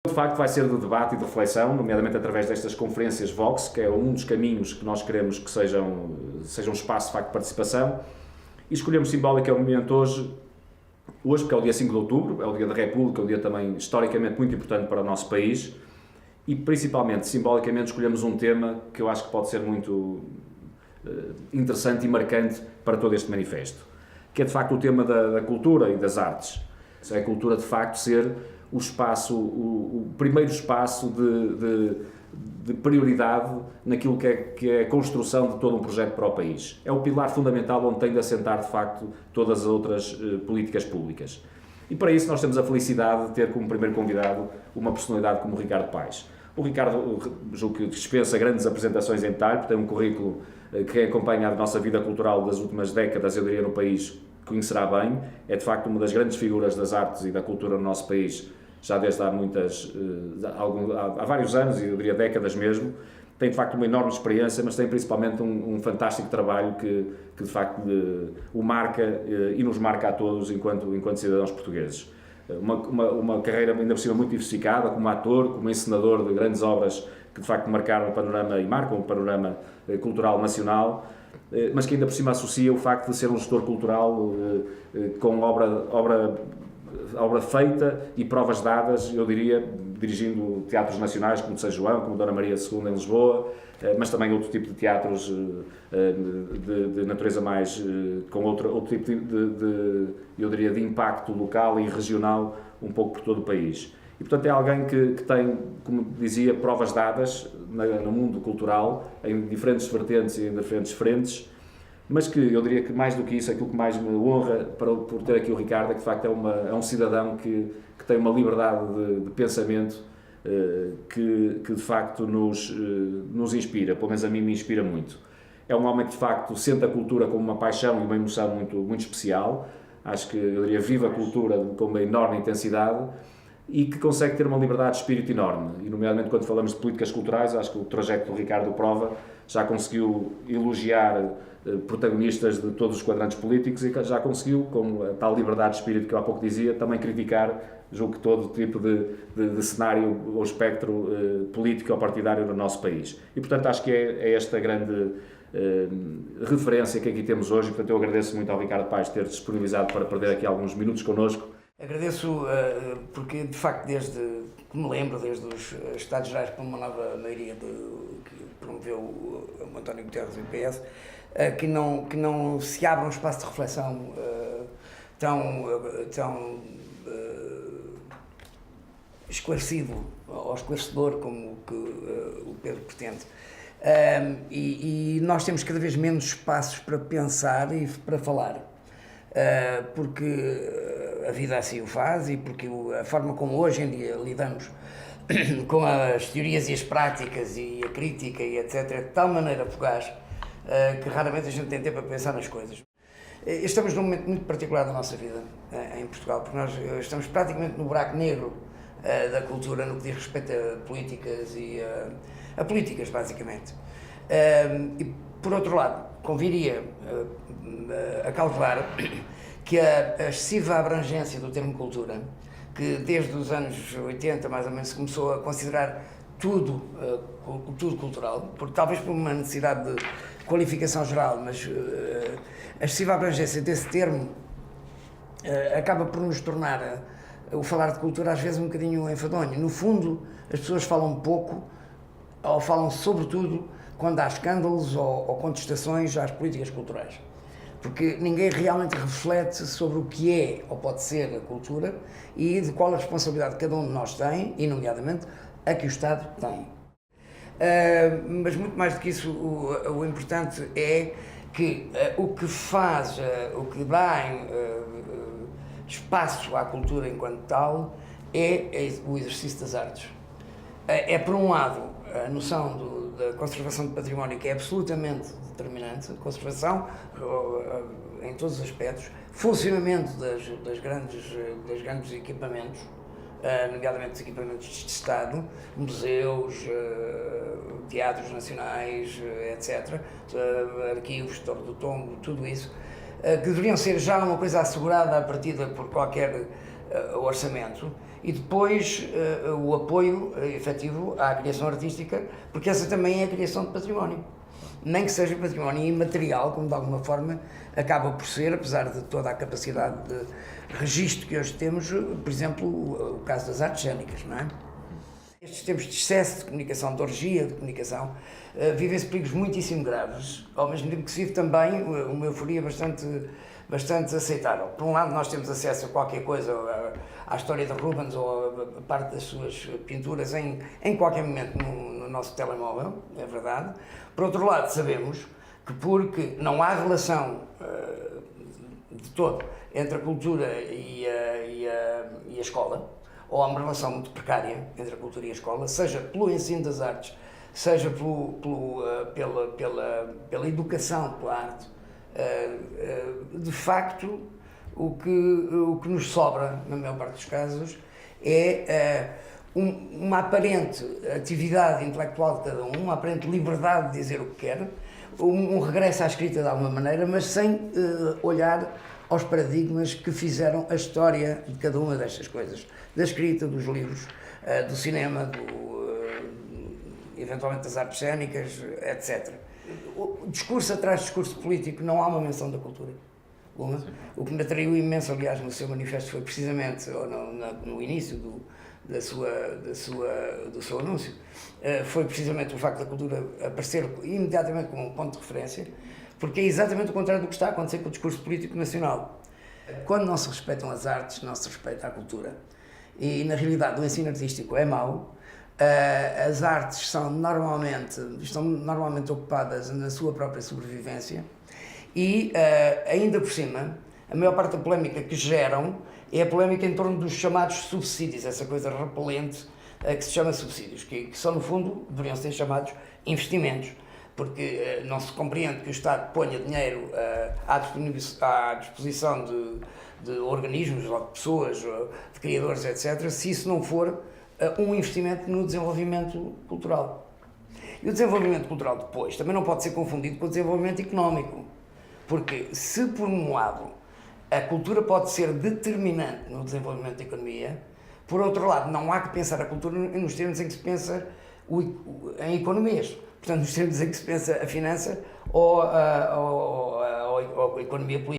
De facto vai ser de debate e de reflexão, nomeadamente através destas conferências Vox, que é um dos caminhos que nós queremos que seja um espaço de facto de participação, e escolhemos simbolicamente hoje porque é o dia 5 de outubro, é o dia da República, um dia também historicamente muito importante para o nosso país, e principalmente, simbolicamente, escolhemos um tema que eu acho que pode ser muito interessante e marcante para todo este manifesto, que é de facto o tema da cultura e das artes. É a cultura de facto ser o espaço, o primeiro espaço de prioridade naquilo que é a construção de todo um projeto para o país. É o pilar fundamental onde tem de assentar, de facto, todas as outras políticas públicas. E para isso nós temos a felicidade de ter como primeiro convidado uma personalidade como o Ricardo Paes. O Ricardo, julgo que dispensa grandes apresentações em detalhe, porque tem um currículo que acompanha a nossa vida cultural das últimas décadas, eu diria, no país, conhecerá bem. É, de facto, uma das grandes figuras das artes e da cultura no nosso país, já desde há vários anos, e eu diria décadas mesmo. Tem de facto uma enorme experiência, mas tem principalmente um fantástico trabalho que de facto o marca e nos marca a todos enquanto cidadãos portugueses. Uma carreira ainda por cima muito diversificada, como ator, como encenador de grandes obras que de facto marcaram o panorama e marcam o panorama cultural nacional, mas que ainda por cima associa o facto de ser um gestor cultural com obra feita e provas dadas, eu diria, dirigindo teatros nacionais como de São João, como Dona Maria II em Lisboa, mas também outro tipo de teatros de natureza mais, com outro tipo eu diria, de impacto local e regional um pouco por todo o país. E, portanto, é alguém que tem, como dizia, provas dadas no mundo cultural, em diferentes vertentes e em diferentes frentes, mas que eu diria que mais do que isso, aquilo que mais me honra por ter aqui o Ricardo é que de facto é um cidadão que tem uma liberdade de pensamento que de facto nos inspira, pelo menos a mim me inspira muito. É um homem que de facto sente a cultura como uma paixão e uma emoção muito especial. Acho que eu diria vive a cultura com uma enorme intensidade e que consegue ter uma liberdade de espírito enorme. E nomeadamente quando falamos de políticas culturais, acho que o trajeto do Ricardo prova, já conseguiu elogiar protagonistas de todos os quadrantes políticos e já conseguiu, com a tal liberdade de espírito que eu há pouco dizia, também criticar, julgo que todo tipo de cenário ou espectro político ou partidário no nosso país. E, portanto, acho que é esta grande referência que aqui temos hoje, e, portanto, eu agradeço muito ao Ricardo Paes ter disponibilizado para perder aqui alguns minutos connosco. Agradeço porque, de facto, desde que me lembro, desde os Estados Gerais para uma nova maioria que promoveu o António Guterres e o PS, que não se abra um espaço de reflexão tão esclarecido ou esclarecedor como que o Pedro pretende. E nós temos cada vez menos espaços para pensar e para falar, porque a vida assim o faz e porque a forma como hoje em dia lidamos com as teorias e as práticas e a crítica e etc. é de tal maneira fugaz que raramente a gente tem tempo a pensar nas coisas. Estamos num momento muito particular da nossa vida em Portugal, porque nós estamos praticamente no buraco negro da cultura no que diz respeito a políticas e a políticas, basicamente. E, por outro lado, conviria a calcular que a excessiva abrangência do termo cultura, que desde os anos 80, mais ou menos, se começou a considerar tudo cultural, talvez por uma necessidade de qualificação geral, mas a excessiva abrangência desse termo acaba por nos tornar o falar de cultura às vezes um bocadinho enfadonho. No fundo, as pessoas falam pouco, ou falam sobretudo quando há escândalos ou contestações às políticas culturais. Porque ninguém realmente reflete sobre o que é ou pode ser a cultura e de qual a responsabilidade cada um de nós tem, e nomeadamente a que o Estado tem. Mas muito mais do que isso, o importante é que o que faz, o que dá espaço à cultura enquanto tal é o exercício das artes. É por um lado a noção da conservação do património, que é absolutamente determinante, conservação em todos os aspectos, funcionamento dos grandes equipamentos, nomeadamente os equipamentos de Estado, museus, teatros nacionais, etc., arquivos, Torre do Tombo, tudo isso, que deveriam ser já uma coisa assegurada à partida por qualquer o orçamento, e depois o apoio efetivo à criação artística, porque essa também é a criação de património. Nem que seja património imaterial, como de alguma forma acaba por ser, apesar de toda a capacidade de registro que hoje temos, por exemplo, o caso das artes cênicas, não é? Estes tempos de excesso de comunicação, de orgia de comunicação, vivem-se perigos muitíssimo graves, ao mesmo tempo que se vive também uma euforia bastante aceitável. Por um lado, nós temos acesso a qualquer coisa, à história de Rubens ou a parte das suas pinturas em qualquer momento no nosso telemóvel, é verdade. Por outro lado, sabemos que porque não há relação de todo entre a cultura e a escola, ou há uma relação muito precária entre a cultura e a escola, seja pelo ensino das artes, seja pela educação pela arte, de facto, o que nos sobra, na maior parte dos casos, é uma aparente atividade intelectual de cada um, uma aparente liberdade de dizer o que quer, um regresso à escrita de alguma maneira, mas sem olhar aos paradigmas que fizeram a história de cada uma destas coisas, da escrita, dos livros, do cinema, eventualmente das artes cênicas, etc. O discurso atrás de discurso político, não há uma menção da cultura. O que me atraiu imenso, aliás, no seu manifesto foi precisamente, ou no início do seu anúncio, foi precisamente o facto da cultura aparecer imediatamente como um ponto de referência, porque é exatamente o contrário do que está a acontecer com o discurso político nacional. Quando não se respeitam as artes, não se respeita a cultura. E, na realidade, o ensino artístico é mau. As artes estão normalmente ocupadas na sua própria sobrevivência e, ainda por cima, a maior parte da polémica que geram é a polémica em torno dos chamados subsídios, essa coisa repelente que se chama subsídios, que são, no fundo, deveriam ser chamados investimentos, porque não se compreende que o Estado ponha dinheiro à disposição de organismos, ou de pessoas, ou de criadores, etc., se isso não for um investimento no desenvolvimento cultural. E o desenvolvimento cultural depois também não pode ser confundido com o desenvolvimento económico, porque se por um lado a cultura pode ser determinante no desenvolvimento da economia, por outro lado não há que pensar a cultura nos termos em que se pensa em economias, portanto nos termos em que se pensa a finança ou a economia política.